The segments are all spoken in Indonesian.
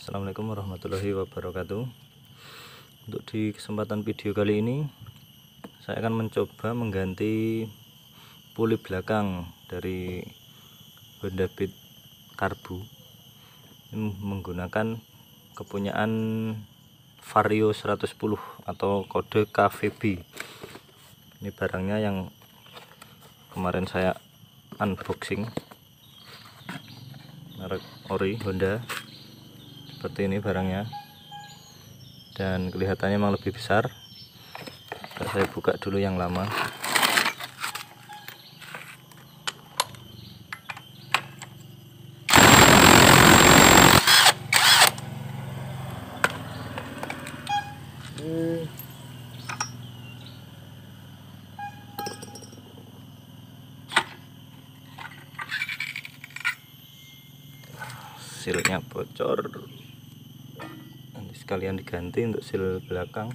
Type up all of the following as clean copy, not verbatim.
Assalamualaikum warahmatullahi wabarakatuh. Untuk di kesempatan video kali ini saya akan mencoba mengganti puli belakang dari Honda Beat Karbu ini menggunakan kepunyaan Vario 110 atau kode KVB. Ini barangnya yang kemarin saya unboxing, merek ori Honda. Seperti ini barangnya, dan kelihatannya memang lebih besar. Saya buka dulu yang lama. Silnya bocor, nanti sekalian diganti untuk sil belakang.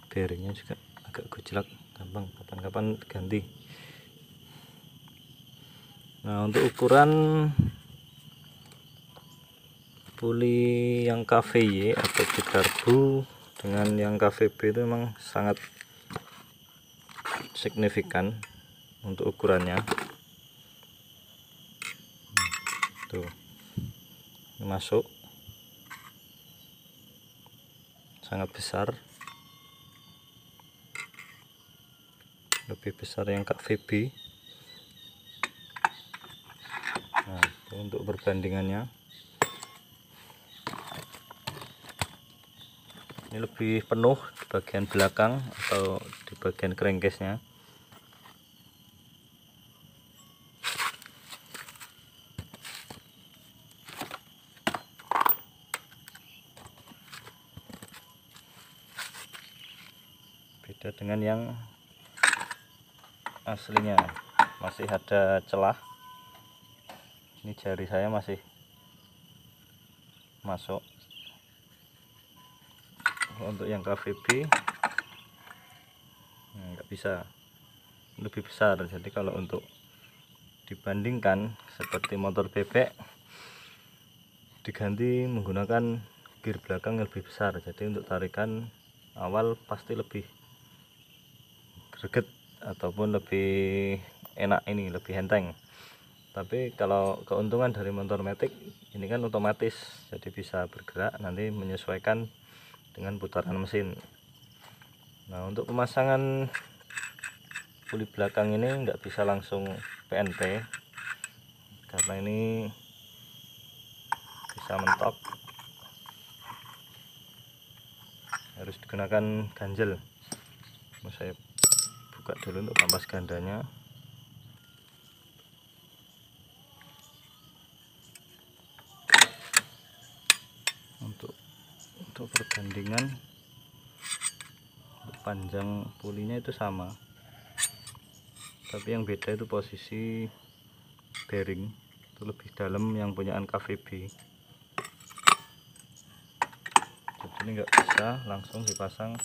Bearingnya juga agak gojlak, gampang kapan-kapan ganti. Nah, untuk ukuran puli yang KVY atau Beat Karbu dengan yang KVB itu memang sangat signifikan untuk ukurannya. Tuh, ini masuk sangat besar, lebih besar yang KVB. Nah, itu untuk perbandingannya. Ini lebih penuh di bagian belakang atau di bagian crankcase-nya. Beda dengan yang aslinya, masih ada celah. Ini jari saya masih masuk. Untuk yang KVB nggak bisa, lebih besar. Jadi kalau untuk dibandingkan seperti motor bebek, diganti menggunakan gear belakang yang lebih besar. Jadi untuk tarikan awal pasti lebih greget ataupun lebih enak, ini lebih enteng. Tapi kalau keuntungan dari motor matic ini kan otomatis, jadi bisa bergerak nanti menyesuaikan dengan putaran mesin. Nah, untuk pemasangan puli belakang ini nggak bisa langsung PNP karena ini bisa mentok, harus digunakan ganjel. Saya buka dulu untuk kampas gandanya. Untuk perbandingan, untuk panjang pulinya itu sama, tapi yang beda itu posisi bearing, itu lebih dalam yang punyaan KVB. Jadi ini nggak bisa langsung dipasang.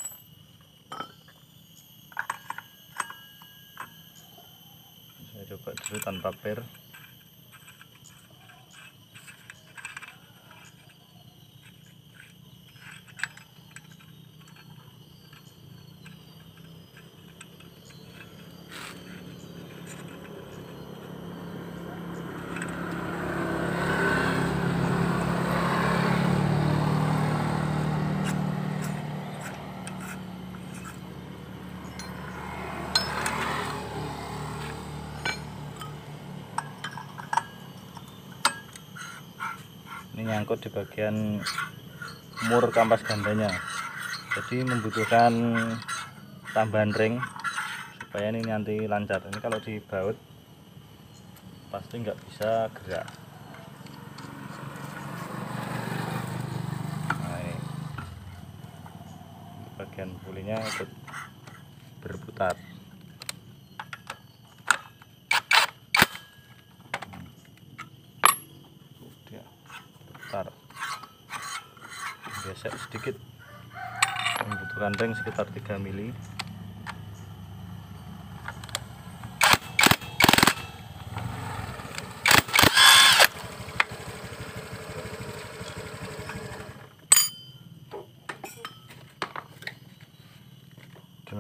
Saya coba dulu tanpa per. Ini nyangkut di bagian mur kampas gandanya, jadi membutuhkan tambahan ring supaya ini nanti lancar. Ini kalau dibaut pasti nggak bisa gerak. Nah, ini bagian pulinya ikut berputar. Gesek sedikit, membutuhkan ring sekitar 3 mili.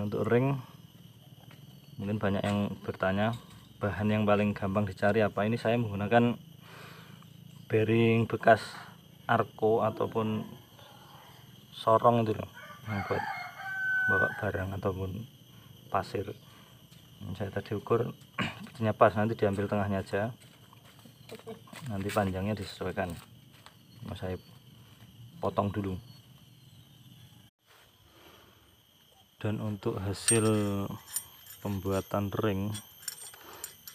untuk ring, mungkin banyak yang bertanya bahan yang paling gampang dicari apa. Ini saya menggunakan bearing bekas Arco ataupun sorong itu loh, yang buat bawa barang ataupun pasir. Saya tadi ukur bedinya pas, nanti diambil tengahnya aja, nanti panjangnya disesuaikan. Saya potong dulu. Dan untuk hasil pembuatan ring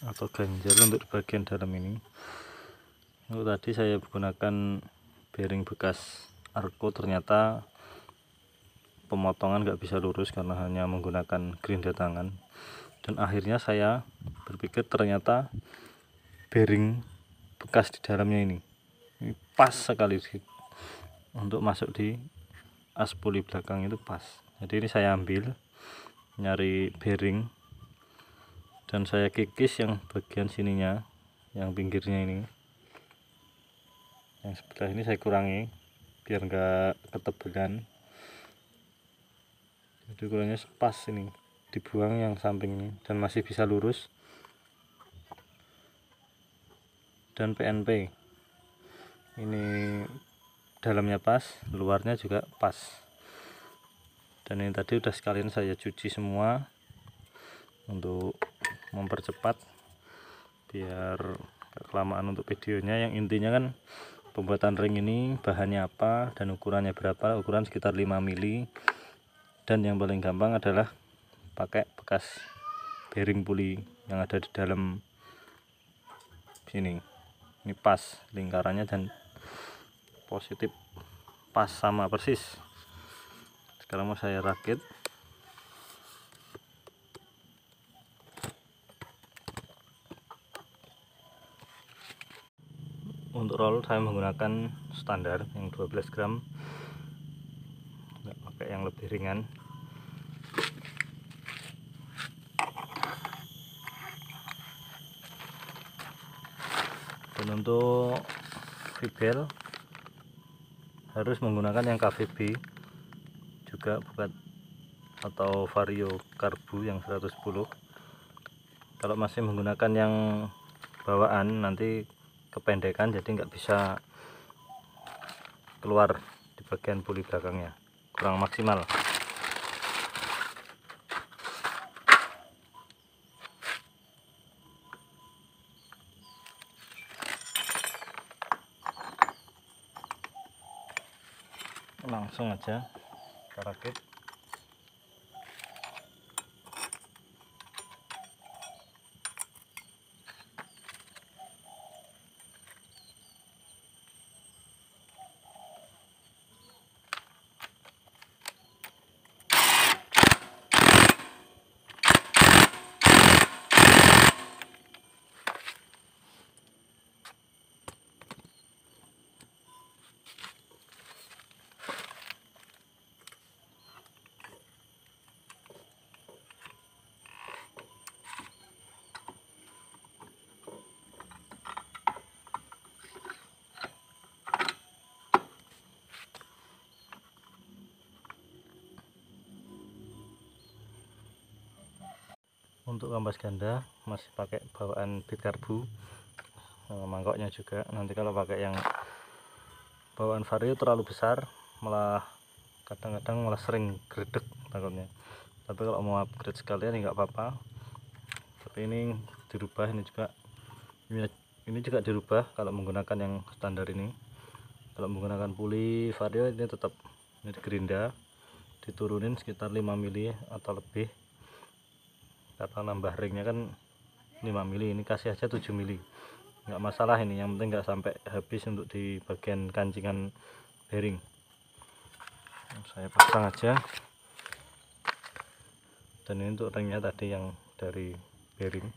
atau ganjal untuk di bagian dalam ini, tadi saya menggunakan bearing bekas Arco, ternyata pemotongan nggak bisa lurus karena hanya menggunakan gerinda tangan. Dan akhirnya saya berpikir ternyata bearing bekas di dalamnya ini pas sekali untuk masuk di aspuli belakang, itu pas. Jadi ini saya ambil, nyari bearing, dan saya kikis yang bagian sininya, yang pinggirnya ini, yang sebelah ini saya kurangi biar enggak ketebelan. Jadi ukurannya pas, ini dibuang yang sampingnya dan masih bisa lurus. Dan PNP ini dalamnya pas, luarnya juga pas. Dan ini tadi udah sekalian saya cuci semua untuk mempercepat biar gak kelamaan untuk videonya. Yang intinya kan pembuatan ring ini bahannya apa dan ukurannya berapa, ukuran sekitar 5 mili. Dan yang paling gampang adalah pakai bekas bearing puli yang ada di dalam sini. Ini pas lingkarannya dan positif pas sama persis. Sekarang mau saya rakit. Untuk roll saya menggunakan standar yang 12 gram, nggak pakai yang lebih ringan. Dan untuk fibel harus menggunakan yang KVB juga, bukan atau vario karbu yang 110. Kalau masih menggunakan yang bawaan nanti kependekan, jadi nggak bisa keluar di bagian puli belakangnya, kurang maksimal. Langsung aja kita rakit. Untuk kampas ganda masih pakai bawaan bit karbu, mangkoknya juga. Nanti kalau pakai yang bawaan vario terlalu besar, malah kadang-kadang malah sering gredek takutnya. Tapi kalau mau upgrade sekalian ya nggak apa-apa. Tapi ini dirubah, ini juga dirubah kalau menggunakan yang standar ini. Kalau menggunakan puli vario ini tetap ini gerinda, diturunin sekitar 5 mili atau lebih, karena nambah ringnya kan 5 mili, ini kasih aja 7 mili, nggak masalah ini, yang penting nggak sampai habis untuk di bagian kancingan bearing. Saya pasang aja. Dan ini untuk ringnya tadi yang dari bearing.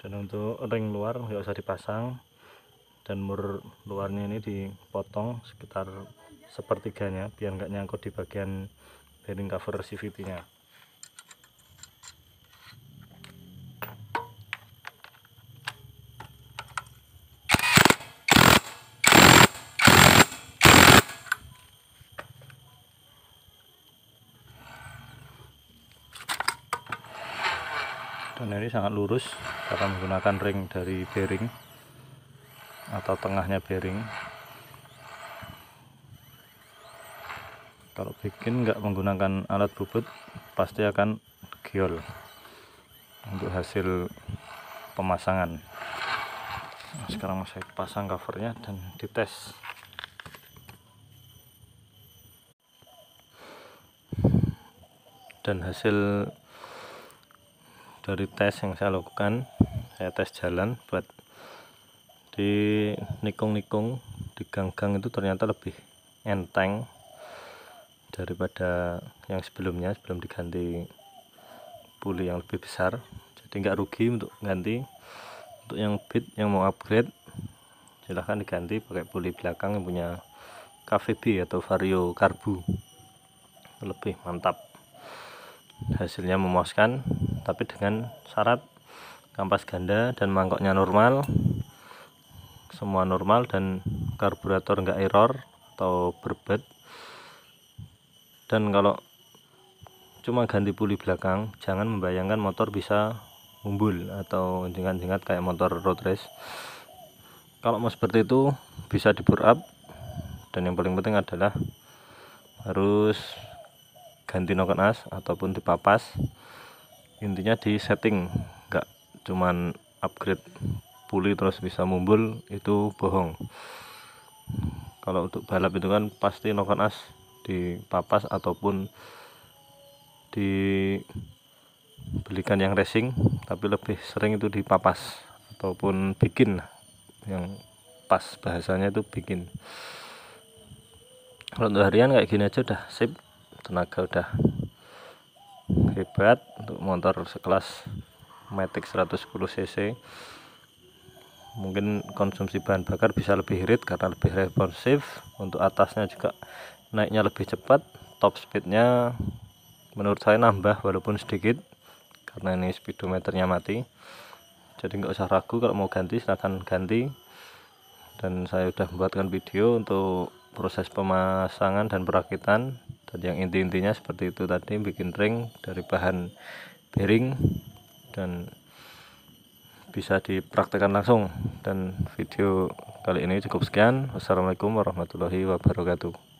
Dan untuk ring luar nggak usah dipasang, dan mur luarnya ini dipotong sekitar sepertiganya biar nggak nyangkut di bagian bearing cover CVT nya. Dan ini sangat lurus karena menggunakan ring dari bearing atau tengahnya bearing. Kalau bikin nggak menggunakan alat bubut pasti akan giol untuk hasil pemasangan. Nah, sekarang saya pasang covernya dan dites. Dan hasil dari tes yang saya lakukan, saya tes jalan buat di nikung-nikung di gang-gang itu ternyata lebih enteng daripada yang sebelum diganti puli yang lebih besar. Jadi nggak rugi untuk ganti. Untuk yang beat yang mau upgrade silahkan diganti pakai puli belakang yang punya KVB atau Vario Karbu, lebih mantap, hasilnya memuaskan, tapi dengan syarat kampas ganda dan mangkoknya normal, semua normal, dan karburator nggak error atau berbet. Dan kalau cuma ganti puli belakang, jangan membayangkan motor bisa mumbul atau jengat-jengat kayak motor road race. Kalau mau seperti itu bisa di bore up, dan yang paling penting adalah harus ganti noken as ataupun dipapas. Intinya di setting, nggak cuman upgrade puli terus bisa mumbul, itu bohong. Kalau untuk balap itu kan pasti noken as dipapas ataupun dibelikan yang racing, tapi lebih sering itu dipapas ataupun bikin, yang pas bahasanya itu bikin. Kalau untuk harian kayak gini aja udah sip, tenaga udah hebat untuk motor sekelas Matic 110 cc. Mungkin konsumsi bahan bakar bisa lebih irit karena lebih responsif. Untuk atasnya juga naiknya lebih cepat, top speednya menurut saya nambah walaupun sedikit karena ini speedometernya mati. Jadi nggak usah ragu, kalau mau ganti silahkan ganti. Dan saya sudah membuatkan video untuk proses pemasangan dan perakitan, dan yang inti-intinya seperti itu tadi, bikin ring dari bahan bearing dan bisa dipraktekkan langsung. Dan video kali ini cukup sekian. Wassalamualaikum warahmatullahi wabarakatuh.